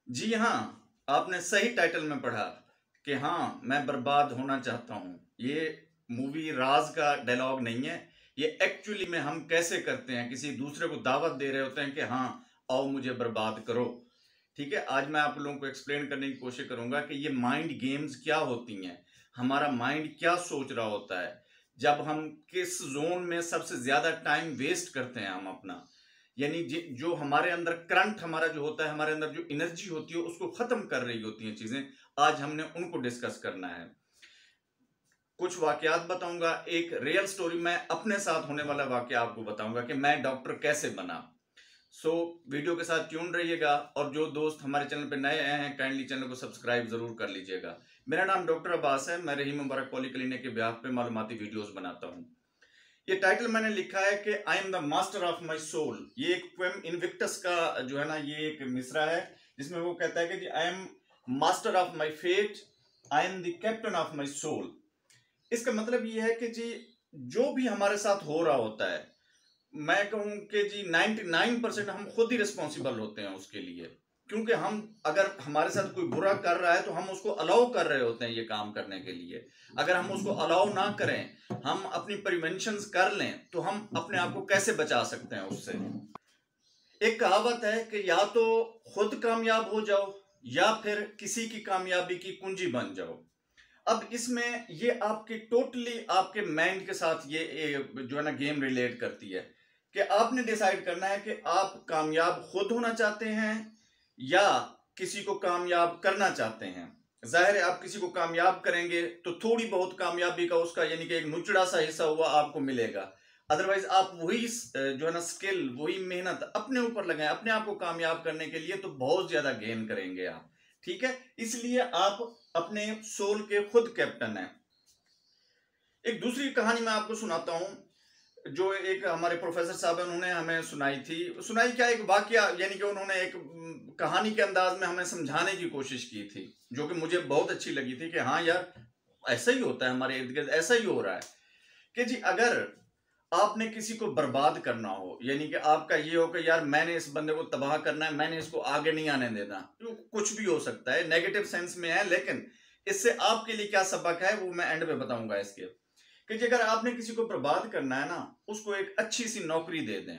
जी हाँ, आपने सही टाइटल में पढ़ा कि हाँ, मैं बर्बाद होना चाहता हूँ। ये मूवी राज का डायलॉग नहीं है। ये एक्चुअली में हम कैसे करते हैं, किसी दूसरे को दावत दे रहे होते हैं कि हाँ, आओ मुझे बर्बाद करो। ठीक है, आज मैं आप लोगों को एक्सप्लेन करने की कोशिश करूंगा कि ये माइंड गेम्स क्या होती हैं, हमारा माइंड क्या सोच रहा होता है, जब हम किस जोन में सबसे ज्यादा टाइम वेस्ट करते हैं हम अपना, यानी जो हमारे अंदर करंट हमारा जो होता है, हमारे अंदर जो एनर्जी होती है उसको खत्म कर रही होती हैं चीजें। आज हमने उनको डिस्कस करना है। कुछ वाकयात बताऊंगा, एक रियल स्टोरी, मैं अपने साथ होने वाला वाकया आपको बताऊंगा कि मैं डॉक्टर कैसे बना। वीडियो के साथ ट्यून रहिएगा, और जो दोस्त हमारे चैनल पे नए आए हैं काइंडली चैनल को सब्सक्राइब जरूर कर लीजिएगा। मेरा नाम डॉक्टर अब्बास है, मैं रहीम मुबारक पॉलीक्लिनिक के ब्याह पे मालूमाती वीडियोस बनाता हूँ। ये टाइटल मैंने लिखा है कि I am the master of my soul. ये एक पोएम इनविक्टस का जो है ना, ये एक मिसरा है जिसमें वो कहता है कि जी I am master of my fate, I am the captain of my soul. इसका मतलब ये है कि जी जो भी हमारे साथ हो रहा होता है, मैं कहूं कि जी 99% हम खुद ही रिस्पॉन्सिबल होते हैं उसके लिए। क्योंकि हम, अगर हमारे साथ कोई बुरा कर रहा है तो हम उसको अलाउ कर रहे होते हैं ये काम करने के लिए। अगर हम उसको अलाउ ना करें, हम अपनी प्रिवेंशंस कर लें, तो हम अपने आप को कैसे बचा सकते हैं उससे। एक कहावत है कि या तो खुद कामयाब हो जाओ या फिर किसी की कामयाबी की कुंजी बन जाओ। अब इसमें ये आपके टोटली आपके माइंड के साथ ये जो है ना गेम रिलेट करती है कि आपने डिसाइड करना है कि आप कामयाब खुद होना चाहते हैं या किसी को कामयाब करना चाहते हैं। जाहिर है आप किसी को कामयाब करेंगे तो थोड़ी बहुत कामयाबी का उसका यानी कि एक नुचड़ा सा हिस्सा हुआ आपको मिलेगा। अदरवाइज आप वही जो है ना स्किल, वही मेहनत अपने ऊपर लगाएं अपने आप को कामयाब करने के लिए, तो बहुत ज्यादा गेन करेंगे आप। ठीक है, इसलिए आप अपने सोल के खुद कैप्टन हैं। एक दूसरी कहानी मैं आपको सुनाता हूं, जो एक हमारे प्रोफेसर साहब हैं उन्होंने हमें सुनाई थी। सुनाई क्या, एक वाकया, यानी कि उन्होंने एक कहानी के अंदाज में हमें समझाने की कोशिश की थी, जो कि मुझे बहुत अच्छी लगी थी कि हाँ यार, ऐसा ही होता है हमारे इर्द गिर्द, ऐसा ही हो रहा है कि जी अगर आपने किसी को बर्बाद करना हो, यानी कि आपका ये हो कि यार मैंने इस बंदे को तबाह करना है, मैंने इसको आगे नहीं आने देना, तो कुछ भी हो सकता है, नेगेटिव सेंस में है, लेकिन इससे आपके लिए क्या सबक है वो मैं एंड में बताऊंगा इसके। कि जी अगर आपने किसी को बर्बाद करना है ना, उसको एक अच्छी सी नौकरी दे दें।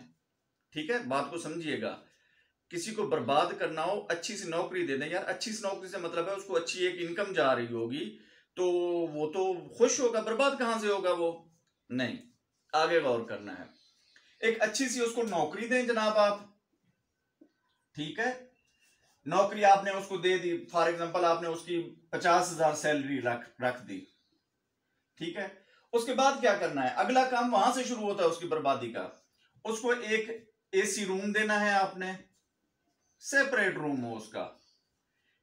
ठीक है, बात को समझिएगा। किसी को बर्बाद करना हो, अच्छी सी नौकरी दे दें। यार अच्छी सी नौकरी से मतलब है उसको अच्छी एक इनकम जा रही होगी, तो वो तो खुश होगा। बर्बाद कहां से होगा वो? नहीं, आगे गौर करना है। एक अच्छी सी उसको नौकरी दें जनाब आप। ठीक है, नौकरी आपने उसको दे दी, फॉर एग्जांपल आपने उसकी 50,000 सैलरी रख दी। ठीक है, उसके बाद क्या करना है? अगला काम वहां से शुरू होता है उसकी बर्बादी का। उसको एक एसी रूम देना है आपने, सेपरेट रूम हो उसका।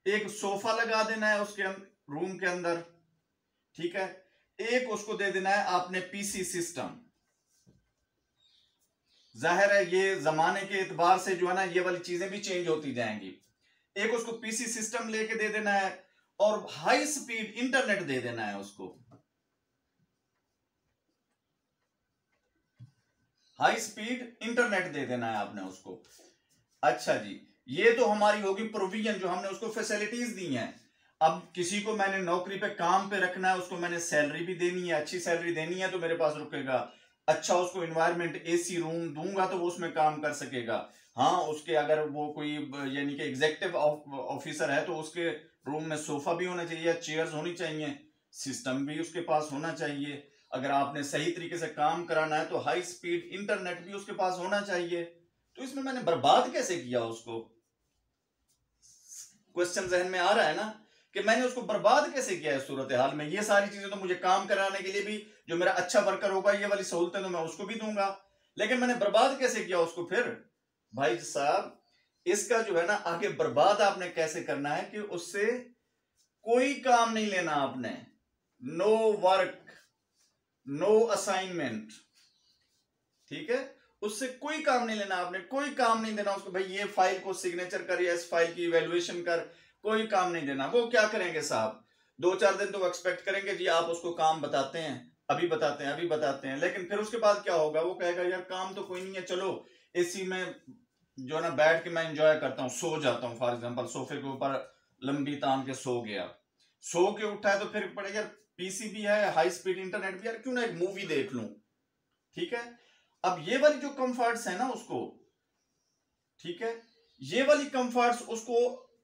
एक सोफा लगा देना है उसके रूम के अंदर। ठीक है, एक उसको दे देना है आपने पीसी सिस्टम। जाहिर है ये जमाने के एतबार से जो है ना, ये वाली चीजें भी चेंज होती जाएंगी। एक उसको पीसी सिस्टम लेके दे देना है, और हाई स्पीड इंटरनेट दे देना है उसको। हाई स्पीड इंटरनेट दे देना है आपने उसको। अच्छा जी, ये तो हमारी होगी प्रोविजन, जो हमने उसको फैसिलिटीज दी हैं। अब किसी को मैंने नौकरी पे काम पे रखना है, उसको मैंने सैलरी भी देनी है, अच्छी सैलरी देनी है, तो मेरे पास रुकेगा। अच्छा उसको इन्वायरमेंट, एसी रूम दूंगा तो वो उसमें काम कर सकेगा। हाँ, उसके अगर वो कोई यानी कि एग्जीक्यूटिव ऑफिसर है तो उसके रूम में सोफा भी होना चाहिए, चेयर्स होनी चाहिए, सिस्टम भी उसके पास होना चाहिए। अगर आपने सही तरीके से काम कराना है तो हाई स्पीड इंटरनेट भी उसके पास होना चाहिए। तो इसमें मैंने बर्बाद कैसे किया उसको? क्वेश्चन जहन में आ रहा है ना, कि मैंने उसको बर्बाद कैसे किया है सूरत हाल में। ये सारी चीजें तो मुझे काम कराने के लिए भी, जो मेरा अच्छा वर्कर होगा, ये वाली सहूलतें तो मैं उसको भी दूंगा, लेकिन मैंने बर्बाद कैसे किया उसको फिर? भाई साहब, इसका जो है ना आगे बर्बाद आपने कैसे करना है कि उससे कोई काम नहीं लेना आपने। No work, no assignment. ठीक है, उससे कोई काम नहीं लेना आपने, कोई काम नहीं देना उसको। भाई ये फाइल को सिग्नेचर कर या इस फाइल की इवेल्युएशन कर, कोई काम नहीं देना। वो क्या करेंगे साहब, 2-4 दिन तो वो एक्सपेक्ट करेंगे जी आप उसको काम बताते हैं, अभी बताते हैं, अभी बताते हैं, लेकिन फिर उसके बाद क्या होगा? वो कहेगा यार काम तो कोई नहीं है, चलो एसी में जो है ना बैठ के मैं एंजॉय करता हूँ, सो जाता हूँ फॉर एग्जांपल, सोफे के ऊपर लंबी तान के सो गया, सो के उठा है तो फिर पड़ेगा यार पीसी भी है, हाई स्पीड इंटरनेट भी, यार क्यों ना एक मूवी देख लूं। ठीक है, अब ये वाली जो कंफर्ट्स है ना उसको, ठीक है, ये वाली कंफर्ट्स उसको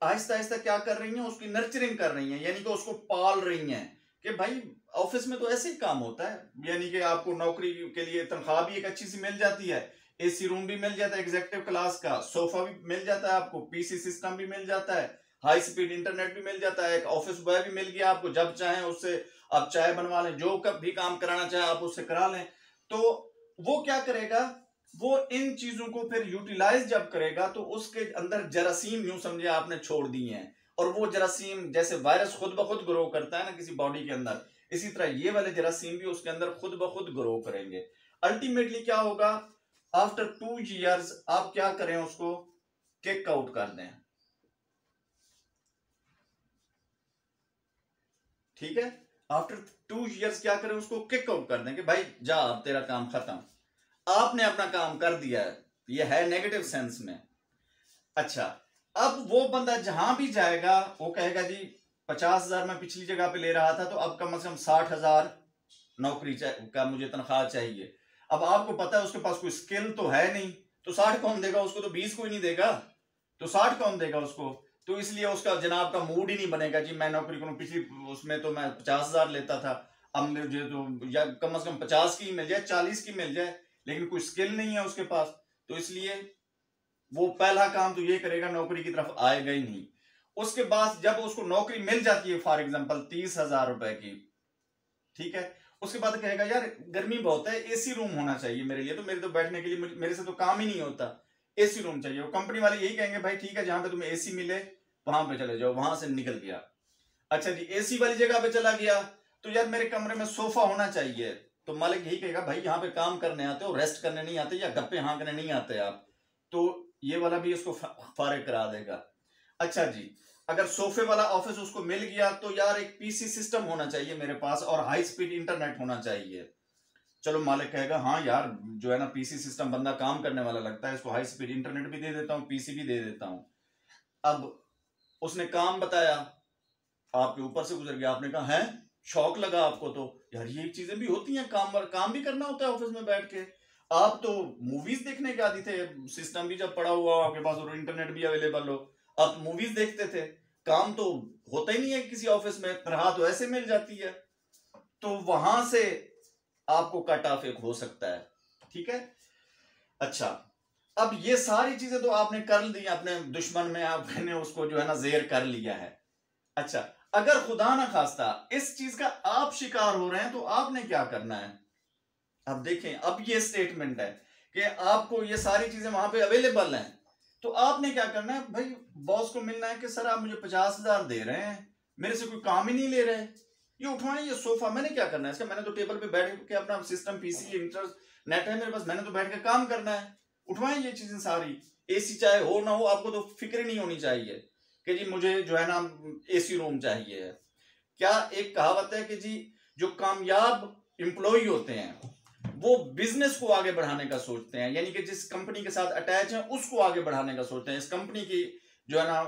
आहिस्ता आहिस्ता क्या कर रही हैं, उसकी नर्चरिंग कर रही हैं, यानी कि उसको पाल रही हैं कि भाई ऑफिस में तो ऐसे ही काम होता है, यानी कि आपको नौकरी के लिए तनख्वाह भी एक अच्छी सी मिल जाती है, एसी रूम भी मिल जाता है एग्जेक्टिव क्लास का, सोफा भी मिल जाता है आपको, पीसी सिस्टम भी मिल जाता है, हाई स्पीड इंटरनेट भी मिल जाता है, एक ऑफिस बॉय भी मिल गया आपको, जब चाहे उससे आप चाय बनवा लें, जो कब भी काम कराना चाहे आप उससे करा लें। तो वो क्या करेगा, वो इन चीजों को फिर यूटिलाइज जब करेगा तो उसके अंदर जरासीम यूं समझे आपने छोड़ दिए हैं, और वो जरासीम जैसे वायरस खुद ब खुद ग्रो करता है ना किसी बॉडी के अंदर, इसी तरह ये वाले जरासीम भी उसके अंदर खुद ब खुद ग्रो करेंगे। अल्टीमेटली क्या होगा, आफ्टर 2 years आप क्या करें, उसको किक आउट कर दें। ठीक है, आफ्टर 2 years क्या करें, उसको किक आउट कर दें कि भाई जा अब तेरा काम खत्म, आपने अपना काम कर दिया है, ये है नेगेटिव सेंस में। अच्छा, अब वो बंदा जहां भी जाएगा वो कहेगा जी 50,000 मैं पिछली जगह पे ले रहा था, तो अब कम से कम 60,000 नौकरी का मुझे तनख्वाह चाहिए। अब आपको पता है उसके पास कोई स्किल तो है नहीं, तो 60 कौन देगा उसको, तो 20 कोई नहीं देगा, तो 60 कौन देगा उसको। तो इसलिए उसका जनाब का मूड ही नहीं बनेगा जी मैं नौकरी करूं, पिछली उसमें तो मैं 50,000 लेता था, अब मुझे तो या कम से कम 50 की मिल जाए, 40 की मिल जाए, लेकिन कोई स्किल नहीं है उसके पास, तो इसलिए वो पहला काम तो ये करेगा, नौकरी की तरफ आएगा ही नहीं। उसके बाद जब उसको नौकरी मिल जाती है फॉर एग्जाम्पल 30,000 रुपए की, ठीक है, उसके बाद कहेगा यार गर्मी बहुत है, एसी रूम होना चाहिए मेरे लिए, तो मेरे तो बैठने के लिए मेरे से तो काम ही नहीं होता, एसी रूम चाहिए। वो कंपनी वाले यही कहेंगे भाई ठीक है जहां पे तुम्हें एसी मिले वहां पे चले जाओ, वहां से निकल गया। अच्छा जी, एसी वाली जगह पे चला गया, तो यार मेरे कमरे में सोफा होना चाहिए, तो मालिक यही कहेगा भाई यहाँ पे काम करने आते हो, रेस्ट करने नहीं आते, या गप्पे हाँकने नहीं आते आप, तो ये वाला भी इसको फारिग करा देगा। अच्छा जी, अगर सोफे वाला ऑफिस उसको मिल गया, तो यार एक पीसी सिस्टम होना चाहिए मेरे पास और हाई स्पीड इंटरनेट होना चाहिए। चलो मालिक कहेगा हाँ यार जो है ना पीसी सिस्टम बंदा काम करने वाला लगता है, इसको हाई स्पीड इंटरनेट भी दे देता हूँ, पीसी भी दे देता हूँ। अब उसने काम बताया, आपके ऊपर से गुजर गया, आपने कहा है, शौक लगा आपको, तो यार ये चीजें भी होती हैं, काम भी करना होता है ऑफिस में बैठ के। आप तो मूवीज देखने के आदी थे, सिस्टम भी जब पड़ा हुआ हो आपके पास और इंटरनेट भी अवेलेबल हो, आप मूवीज देखते थे, काम तो होता ही नहीं है किसी ऑफिस में, तनख्वाह तो ऐसे मिल जाती है, तो वहां से आपको कट ऑफ एक हो सकता है। ठीक है, अच्छा, अब ये सारी चीजें तो आपने कर ली, अपने दुश्मन में आपने उसको जो है ना जेर कर लिया है। अच्छा, अगर खुदा ना खास्ता इस चीज का आप शिकार हो रहे हैं, तो आपने क्या करना है। अब देखें, अब ये स्टेटमेंट है कि आपको ये सारी चीजें वहां पे अवेलेबल हैं, तो आपने क्या करना है, भाई बॉस को मिलना है कि सर आप मुझे 50,000 दे रहे हैं, मेरे से कोई काम ही नहीं ले रहे, ये उठवाएं ये सोफा, मैंने क्या करना है इसका, मैंने तो टेबल पे बैठ के अपना सिस्टम पीसी इंटरनेट है मेरे पास, मैंने तो बैठ के काम करना है, उठवाएं ये चीजें सारी। एसी चाहे हो ना हो, आपको तो फिक्र नहीं होनी चाहिए कि जी मुझे जो है ना एसी रूम चाहिए। क्या एक कहावत है कि जी जो कामयाब एम्प्लॉय होते हैं वो बिजनेस को आगे बढ़ाने का सोचते हैं, यानी कि जिस कंपनी के साथ अटैच है उसको आगे बढ़ाने का सोचते हैं, इस कंपनी की जो है ना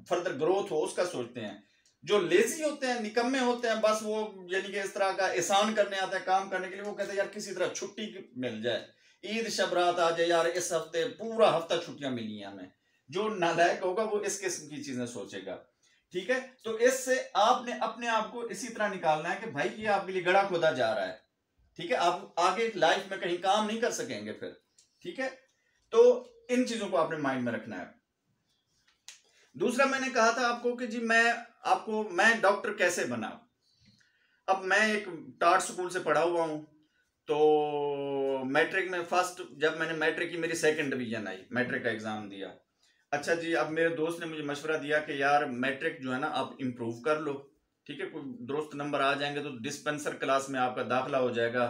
फर्दर ग्रोथ हो उसका सोचते हैं। जो लेजी होते हैं, निकम्मे होते हैं, बस वो यानी कि इस तरह का एहसान करने आता है काम करने के लिए, वो कहते हैं यार किसी तरह छुट्टी मिल जाए, ईद शब रात आ जाए, यार इस हफ्ते पूरा हफ्ता छुट्टियां मिली हैं हमें। जो नालायक होगा वो इस किस्म की चीजें सोचेगा। ठीक है, तो इससे आपने अपने आप को इसी तरह निकालना है कि भाई ये आपके लिए गड़ा खोदा जा रहा है। ठीक है, आप आगे लाइफ में कहीं काम नहीं कर सकेंगे फिर। ठीक है, तो इन चीजों को आपने माइंड में रखना है। दूसरा मैंने कहा था आपको कि जी मैं डॉक्टर कैसे बना। अब मैं एक टाट स्कूल से पढ़ा हुआ हूं, तो मैट्रिक में फर्स्ट, जब मैंने मैट्रिक की मेरी 2nd डिवीजन आई, मैट्रिक का एग्जाम दिया। अच्छा जी, अब मेरे दोस्त ने मुझे मशवरा दिया कि यार मैट्रिक जो है ना आप इम्प्रूव कर लो, ठीक है, कोई दुरुस्त नंबर आ जाएंगे तो डिस्पेंसर क्लास में आपका दाखिला हो जाएगा,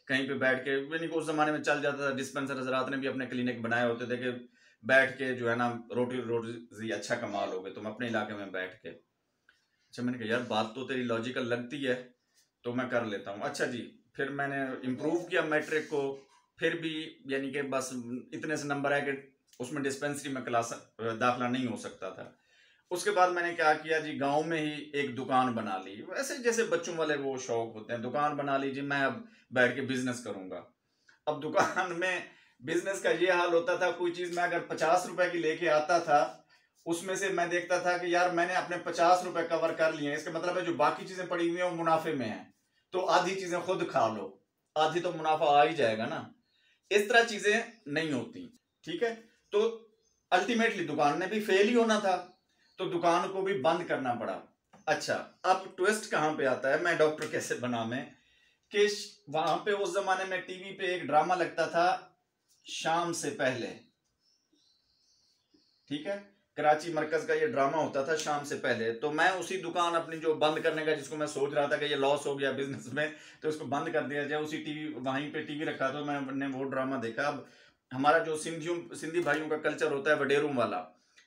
कहीं पे बैठ के, यानी कि उस जमाने में चल जाता था, डिस्पेंसर हजरात ने भी अपने क्लिनिक बनाए होते थे कि बैठ के जो है ना रोटी रोटी अच्छा कमा लोगे तुम अपने इलाके में बैठ के। अच्छा, मैंने कहा यार बात तो तेरी लॉजिकल लगती है, तो मैं कर लेता हूँ। अच्छा जी, फिर मैंने इम्प्रूव किया मैट्रिक को, फिर भी यानी कि बस इतने से नंबर आए कि उसमें डिस्पेंसरी में क्लास दाखिला नहीं हो सकता था। उसके बाद मैंने क्या किया जी, गांव में ही एक दुकान बना ली। वैसे जैसे बच्चों वाले वो शौक होते हैं, दुकान बना ली जी, मैं अब बैठ के बिजनेस करूंगा। अब दुकान में बिजनेस का ये हाल होता था, कोई चीज मैं अगर 50 रुपए की लेके आता था, उसमें से मैं देखता था कि यार मैंने अपने 50 रुपए कवर कर लिए हैं, इसका मतलब है जो बाकी चीजें पड़ी हुई हैं वो मुनाफे में है, तो आधी चीजें खुद खा लो, आधी तो मुनाफा आ ही जाएगा ना। इस तरह चीजें नहीं होती, ठीक है। तो अल्टीमेटली दुकान ने भी फेल ही होना था, तो दुकान को भी बंद करना पड़ा। अच्छा, अब ट्विस्ट कहां पे आता है, मैं डॉक्टर कैसे बना में, कि वहां पे उस जमाने में टीवी पे एक ड्रामा लगता था शाम से पहले, ठीक है। कराची मरकज का ये ड्रामा होता था शाम से पहले। तो मैं उसी दुकान अपनी जो बंद करने का, जिसको मैं सोच रहा था कि ये लॉस हो गया बिजनेस में, तो उसको बंद कर दिया जाए, उसी टीवी वहीं पे टीवी रखा, तो मैंने वो ड्रामा देखा। अब हमारा जो सिंधी भाइयों का कल्चर होता है वडेरूम वाला,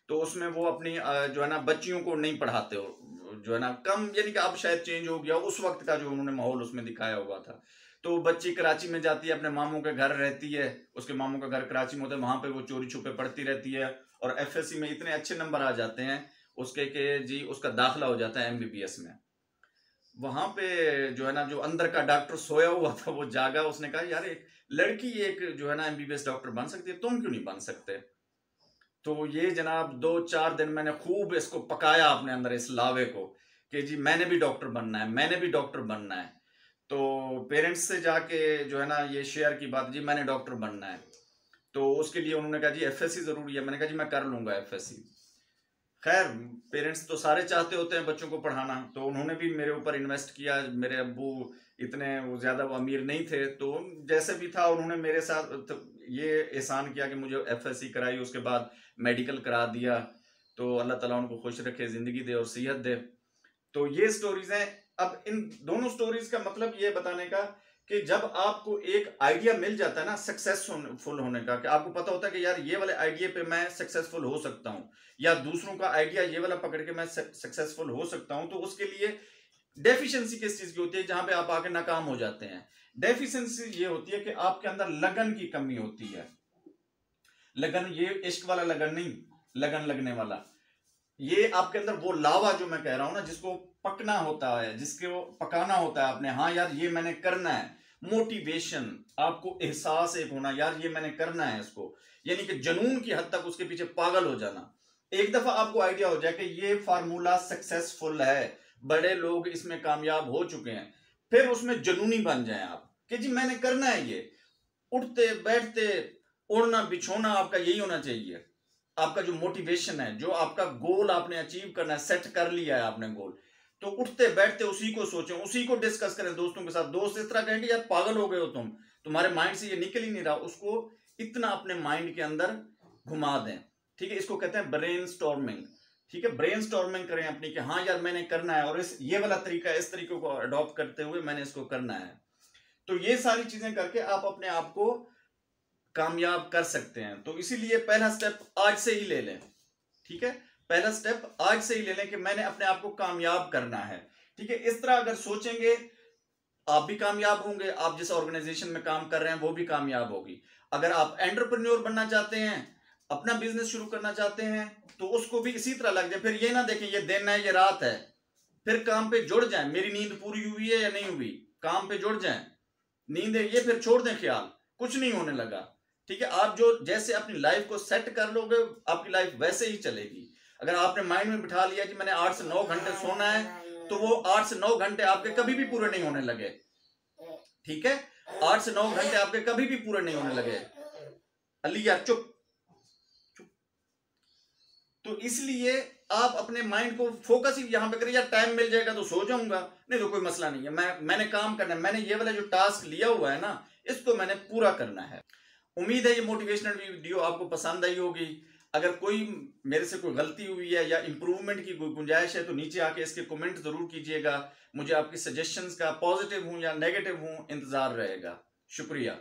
तो उसमें वो अपनी जो है ना बच्चियों को नहीं पढ़ाते हो, जो है ना कम, यानी कि अब शायद चेंज हो गया, उस वक्त का जो उन्होंने माहौल उसमें दिखाया हुआ था। तो बच्ची कराची में जाती है, अपने मामू के घर रहती है, उसके मामू का घर कराची में होता है, वहां पे वो चोरी छुपे पढ़ती रहती है, और एफएससी में इतने अच्छे नंबर आ जाते हैं उसके कि जी उसका दाखिला हो जाता है एमबीबीएस में। वहां पे जो है ना, जो अंदर का डॉक्टर सोया हुआ था वो जागा, उसने कहा यार एक लड़की एक जो है ना एमबीबीएस डॉक्टर बन सकती है, तुम क्यों नहीं बन सकते। तो ये जनाब 2-4 दिन मैंने खूब इसको पकाया अपने अंदर, इस लावे को, कि जी मैंने भी डॉक्टर बनना है, मैंने भी डॉक्टर बनना है। तो पेरेंट्स से जाके जो है ना ये शेयर की बात, जी मैंने डॉक्टर बनना है। तो उसके लिए उन्होंने कहा जी एफएससी जरूरी है, मैंने कहा जी मैं कर लूंगा एफएससी। खैर, पेरेंट्स तो सारे चाहते होते हैं बच्चों को पढ़ाना, तो उन्होंने भी मेरे ऊपर इन्वेस्ट किया। मेरे अब्बू इतने वो ज्यादा वो अमीर नहीं थे, तो जैसे भी था उन्होंने मेरे साथ तो ये एहसान किया कि मुझे एफएससी कराई, उसके बाद मेडिकल करा दिया। तो अल्लाह ताला उनको खुश रखे, जिंदगी दे और सेहत दे। तो ये स्टोरीज हैं। अब इन दोनों स्टोरीज का मतलब ये बताने का कि जब आपको एक आइडिया मिल जाता है ना सक्सेसफुल होने का, कि आपको पता होता है कि यार ये वाले आइडिया पे मैं सक्सेसफुल हो सकता हूं, या दूसरों का आइडिया ये वाला पकड़ के मैं सक्सेसफुल हो सकता हूं, तो उसके लिए डेफिशिएंसी किस चीज की होती है जहां पे आप आके नाकाम हो जाते हैं। डेफिशिएंसी ये होती है कि आपके अंदर लगन की कमी होती है। लगन, ये इश्क वाला लगन नहीं, लगन लगने वाला, ये आपके अंदर वो लावा जो मैं कह रहा हूं ना, जिसको पकना होता है, जिसको पकाना होता है आपने, हाँ यार ये मैंने करना है। मोटिवेशन, आपको एहसास एक होना, यार ये मैंने करना है इसको, यानी कि जुनून की हद तक उसके पीछे पागल हो जाना। एक दफा आपको आइडिया हो जाए कि ये फार्मूला सक्सेसफुल है, बड़े लोग इसमें कामयाब हो चुके हैं, फिर उसमें जुनूनी बन जाए आप कि जी मैंने करना है ये। उठते बैठते, उड़ना बिछोना आपका यही होना चाहिए। आपका जो मोटिवेशन है, जो आपका गोल आपने अचीव करना है, सेट कर लिया है आपने गोल, तो उठते बैठते उसी को सोचें, उसी को डिस्कस करें दोस्तों के साथ। दोस्त इस तरह कहेंगे यार पागल हो गए हो तुम, तुम्हारे माइंड से ये निकल ही नहीं रहा, उसको इतना अपने माइंड के अंदर घुमा दें, ठीक है। इसको कहते हैं ब्रेन स्टॉर्मिंग, ठीक है। ब्रेन स्टॉर्मिंग करें अपनी कि हाँ यार मैंने करना है, और इस ये वाला तरीका, इस तरीके को अडॉप्ट करते हुए मैंने इसको करना है। तो ये सारी चीजें करके आप अपने आप को कामयाब कर सकते हैं। तो इसीलिए पहला स्टेप आज से ही ले लें, ठीक है। पहला स्टेप आज से ही ले लें कि मैंने अपने आप को कामयाब करना है, ठीक है। इस तरह अगर सोचेंगे, आप भी कामयाब होंगे, आप जिस ऑर्गेनाइजेशन में काम कर रहे हैं वो भी कामयाब होगी। अगर आप एंटरप्रेन्योर बनना चाहते हैं, अपना बिजनेस शुरू करना चाहते हैं, तो उसको भी इसी तरह लग जाए। फिर ये ना देखें ये दिन है ये रात है, फिर काम पे जुड़ जाए, मेरी नींद पूरी हुई है या नहीं हुई, काम पे जुड़ जाए। नींद है ये, फिर छोड़ दें ख्याल, कुछ नहीं होने लगा, ठीक है। आप जो जैसे अपनी लाइफ को सेट कर लोगे, आपकी लाइफ वैसे ही चलेगी। अगर आपने माइंड में बिठा लिया कि मैंने 8 से 9 घंटे सोना है, तो वो 8 से 9 घंटे आपके कभी भी पूरे नहीं होने लगे, ठीक है। 8 से 9 घंटे आपके कभी भी पूरे नहीं होने लगे। अली यार चुप चुप। तो इसलिए आप अपने माइंड को फोकस ही यहां पे करिए, यार टाइम मिल जाएगा तो सो जाऊंगा, नहीं तो कोई मसला नहीं है, मैंने काम करना है, मैंने ये वाला जो टास्क लिया हुआ है ना, इसको मैंने पूरा करना है। उम्मीद है ये मोटिवेशनल वीडियो आपको पसंद आई होगी। अगर कोई मेरे से कोई गलती हुई है या इंप्रूवमेंट की कोई गुंजाइश है, तो नीचे आके इसके कमेंट जरूर कीजिएगा। मुझे आपकी सजेशंस का, पॉजिटिव हूं या नेगेटिव हूं, इंतजार रहेगा। शुक्रिया।